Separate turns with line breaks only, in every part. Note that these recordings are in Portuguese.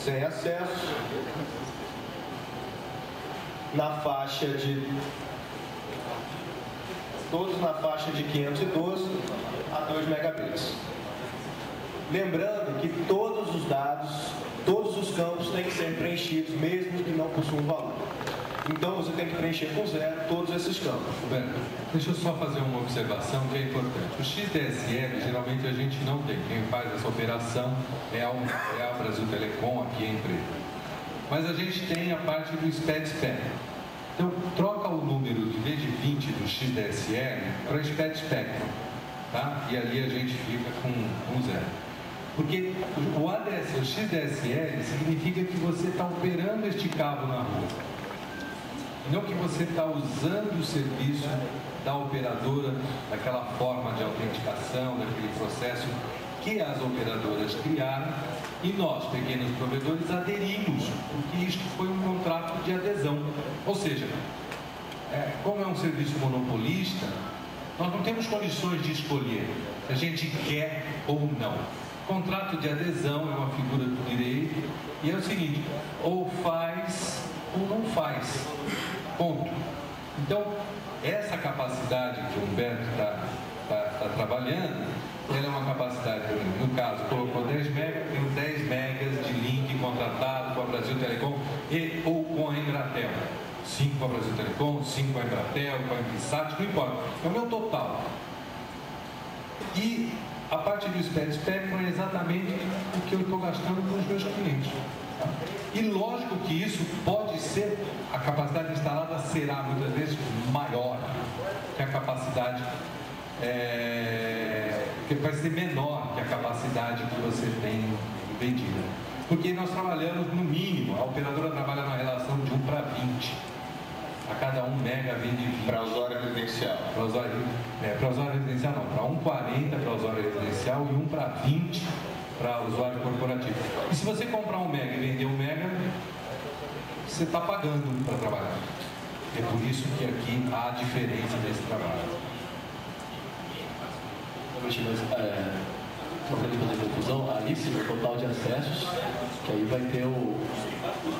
sem acesso, na faixa de todos na faixa de 512 a 2 megabits. Lembrando que todos os dados, todos os campos têm que ser preenchidos, mesmo que não possuam valor. Então você tem que preencher com zero todos esses campos.
Roberto, deixa eu só fazer uma observação que é importante. O XDSL geralmente a gente não tem. Quem faz essa operação é a Brasil Telecom, aqui a empresa. Mas a gente tem a parte do SPED-SPEC. Então troca o número de vez de 20 do XDSL para SPED-Spectrum, tá? E ali a gente fica com zero. Porque o ADSL, o XDSL significa que você está operando este cabo na rua. Não que você está usando o serviço da operadora, daquela forma de autenticação, daquele processo que as operadoras criaram e nós, pequenos provedores, aderimos, porque isto foi um contrato de adesão. Ou seja, como é um serviço monopolista, nós não temos condições de escolher se a gente quer ou não. Contrato de adesão é uma figura do direito e é o seguinte, ou faz ou não faz. Ponto. Então, essa capacidade que o Humberto está trabalhando, ela é uma capacidade, no caso, colocou 10 megas, tem 10 megas de link contratado com a Brasil Telecom ou com a Embratel. 5 com a Brasil Telecom, 5 com a Embratel, com a Invisat, não importa. É o meu total. E a parte do SPED-Spectrum é exatamente o que eu estou gastando com os meus clientes. E lógico que isso pode ser, a capacidade instalada será muitas vezes maior que a capacidade, que vai ser menor que a capacidade que você tem vendida. Porque nós trabalhamos no mínimo, a operadora trabalha na relação de 1 para 20. A cada 1 mega vende 20.
Para usuário residencial.
Para usuário residencial não, para 1,40 para usuário residencial e 1 para 20 para usuário corporativo. E se você comprar 1 mega e vender 1 mega, você está pagando para trabalhar. É por isso que aqui há a diferença desse trabalho.
Só para fazer confusão, ali sim, o total de acessos, que aí vai ter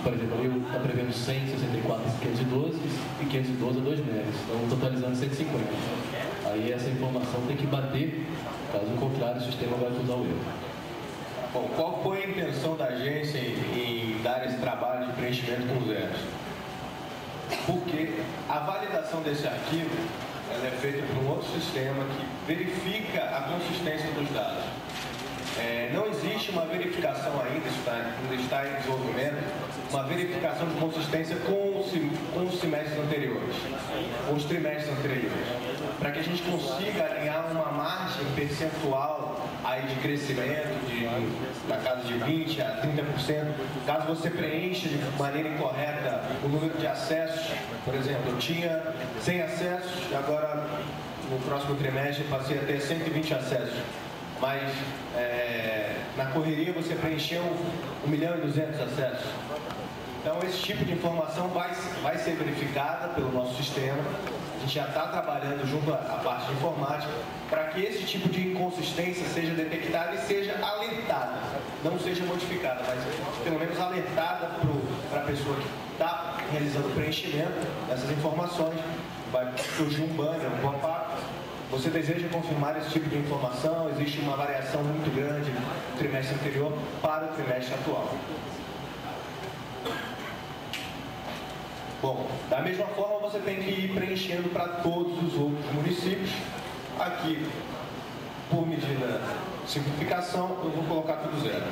por exemplo, ali está prevendo 164 e 512 e 512 a 2 megas, então totalizando 150. Aí essa informação tem que bater, caso contrário o sistema vai acusar o erro.
Bom, qual foi a intenção da agência em dar esse trabalho de preenchimento com zeros? Porque a validação desse arquivo ela é feita por um outro sistema que verifica a consistência dos dados. Não existe uma verificação ainda está em desenvolvimento, uma verificação de consistência com os semestres anteriores, com os trimestres anteriores, para que a gente consiga alinhar uma margem percentual aí de crescimento na casa de 20% a 30%, caso você preencha de maneira incorreta o número de acessos. Por exemplo, eu tinha 100 acessos e agora no próximo trimestre eu passei a ter 120 acessos. Mas na correria você preencheu 1.200.000 acessos. Então esse tipo de informação vai ser verificada pelo nosso sistema. A gente já está trabalhando junto à parte de informática para que esse tipo de inconsistência seja detectada e seja alertada. Não seja modificada, mas pelo menos alertada para a pessoa que está realizando o preenchimento dessas informações. Vai surgir um banner, um pop-up. Você deseja confirmar esse tipo de informação? Existe uma variação muito grande do trimestre anterior para o trimestre atual. Bom, da mesma forma você tem que ir preenchendo para todos os outros municípios. Aqui, por medida de simplificação, eu vou colocar tudo zero.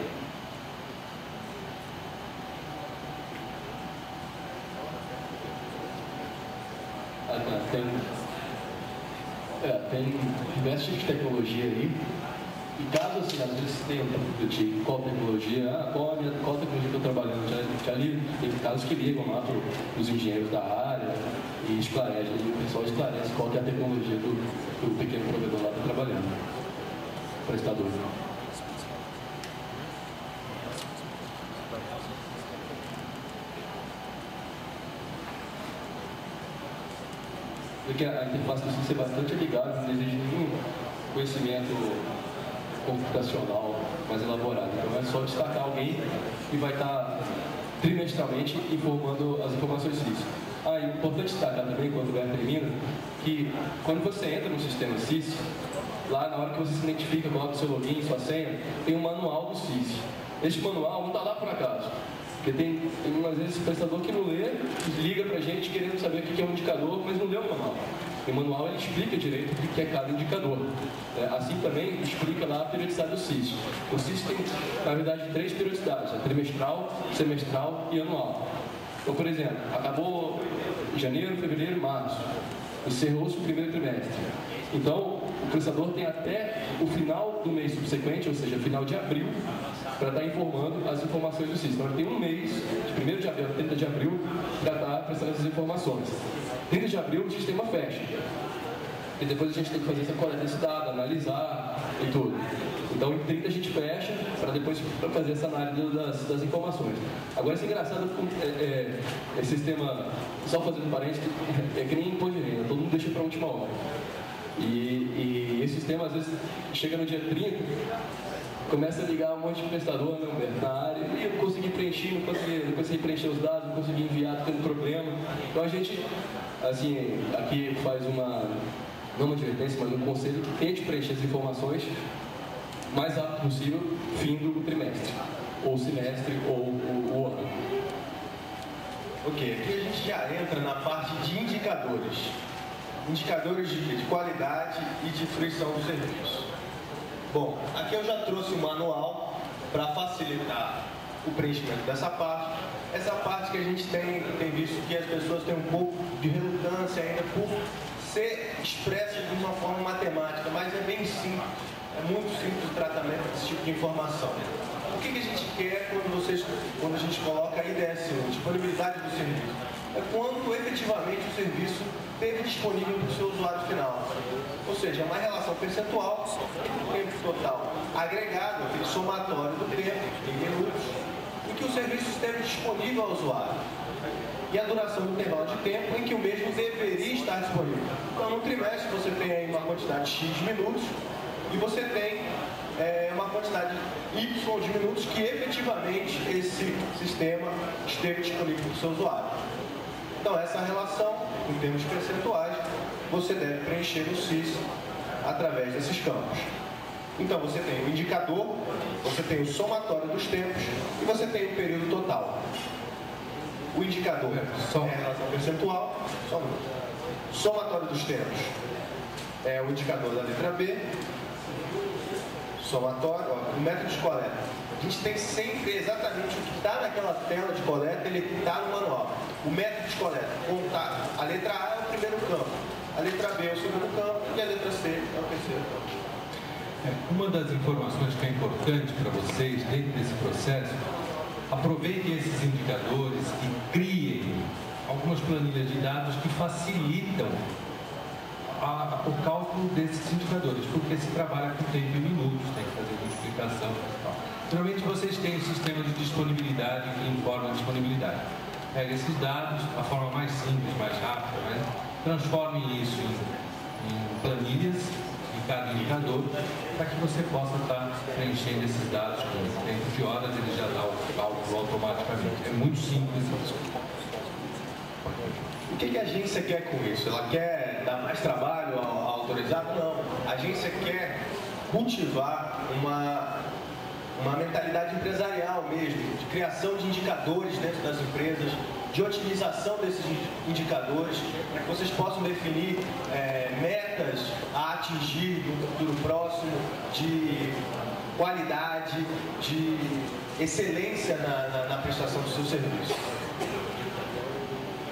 Tem diversos tipos de tecnologia aí. E caso assim, às vezes você tenha dúvida de qual tecnologia, qual tecnologia que eu estou trabalhando, já ali tem casos que ligam lá para os engenheiros da área e esclarece, o pessoal esclarece qual que é a tecnologia que o pequeno provedor lá está trabalhando, prestador. Porque a interface precisa ser bastante amigável, não exige nenhum conhecimento computacional mais elaborada. Então é só destacar alguém que vai estar trimestralmente informando as informações CIS. É importante destacar também, quando o Berto termina, que quando você entra no sistema CIS, lá na hora que você se identifica, coloca o seu login, sua senha, tem um manual do CIS. Este manual não está lá por acaso. Porque tem às vezes prestador que não lê, liga pra gente querendo saber o que é um indicador, mas não lê o manual. E o manual ele explica direito o que é cada indicador. Assim também explica lá a periodicidade do CIS. O CIS tem, na verdade, 3 periodicidades: a trimestral, semestral e anual. Então, por exemplo, acabou janeiro, fevereiro, março. Encerrou-se o primeiro trimestre. Então, o prestador tem até o final do mês subsequente, ou seja, final de abril, para estar informando as informações do CIS. Então, ele tem um mês, de 1º de abril a 30 de abril, para estar prestando essas informações. 30 de abril, o sistema fecha. E depois a gente tem que fazer essa coleta desse dado, analisar e tudo. Então, em 30 a gente fecha, para depois fazer essa análise das informações. Agora, isso é engraçado, esse sistema, só fazendo parênteses, é que nem imposto de renda, todo mundo deixa para a última hora. E esse sistema, às vezes, chega no dia 30, começa a ligar um monte de prestador na área, e eu não consegui preencher, não consegui preencher os dados, não consegui enviar, tô tendo problema. Então, a gente, assim, aqui faz não uma advertência, mas um conselho que tente preencher as informações o mais rápido possível, fim do trimestre, ou semestre, ou o ano.
Ok, aqui a gente já entra na parte de indicadores. Indicadores de qualidade e de fruição do serviço. Bom, aqui eu já trouxe um manual para facilitar o preenchimento dessa parte. Essa parte que a gente tem visto que as pessoas têm um pouco de relutância ainda por ser expressa de uma forma matemática, mas é bem simples, é muito simples o tratamento desse tipo de informação. O que a gente quer quando a gente coloca a IDSU, disponibilidade do serviço? É quanto efetivamente o serviço teve disponível para o seu usuário final. Ou seja, é uma relação percentual entre o tempo total agregado, aquele somatório do tempo, em minutos, em que o serviço esteve disponível ao usuário. E a duração do intervalo de tempo em que o mesmo deveria estar disponível. Então, no trimestre, você tem aí uma quantidade X de minutos e você tem uma quantidade Y de minutos que efetivamente esse sistema esteve disponível para o seu usuário. Então, essa relação, em termos percentuais, você deve preencher no CIS através desses campos. Então, você tem o indicador, você tem o somatório dos tempos e você tem o período total. O indicador é a relação percentual, somatório dos tempos é o indicador da letra B, somatório, o método de coleta. A gente tem sempre exatamente o que está naquela tela de coleta, ele está no manual. O método de coleta, contar. A letra A é o primeiro campo, a letra B é o segundo campo e a letra C é o terceiro campo.
Uma das informações que é importante para vocês dentro desse processo, aproveitem esses indicadores e criem algumas planilhas de dados que facilitam o cálculo desses indicadores, porque se trabalha com tempo e minutos, tem que fazer multiplicação e tal. Geralmente vocês têm um sistema de disponibilidade que informa a disponibilidade. Pega esses dados, a forma mais simples, mais rápida, né? Transformem isso em planilhas em cada indicador, para que você possa estar preenchendo esses dados com tempo de horas, ele já dá o cálculo automaticamente. É muito simples isso.
O que a agência quer com isso? Ela quer dar mais trabalho ao autorizado? Não. A agência quer cultivar uma mentalidade empresarial mesmo, de criação de indicadores dentro das empresas, de otimização desses indicadores, para que vocês possam definir metas a atingir no futuro próximo, de qualidade, de excelência na prestação do seu serviço.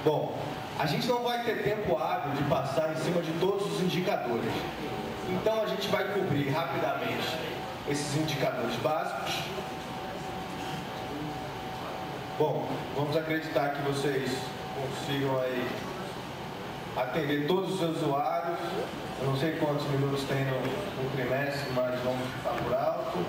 Bom, a gente não vai ter tempo hábil de passar em cima de todos os indicadores. Então a gente vai cobrir rapidamente esses indicadores básicos. Bom, vamos acreditar que vocês consigam aí atender todos os usuários. Eu não sei quantos minutos tem no trimestre, mas vamos ficar por alto.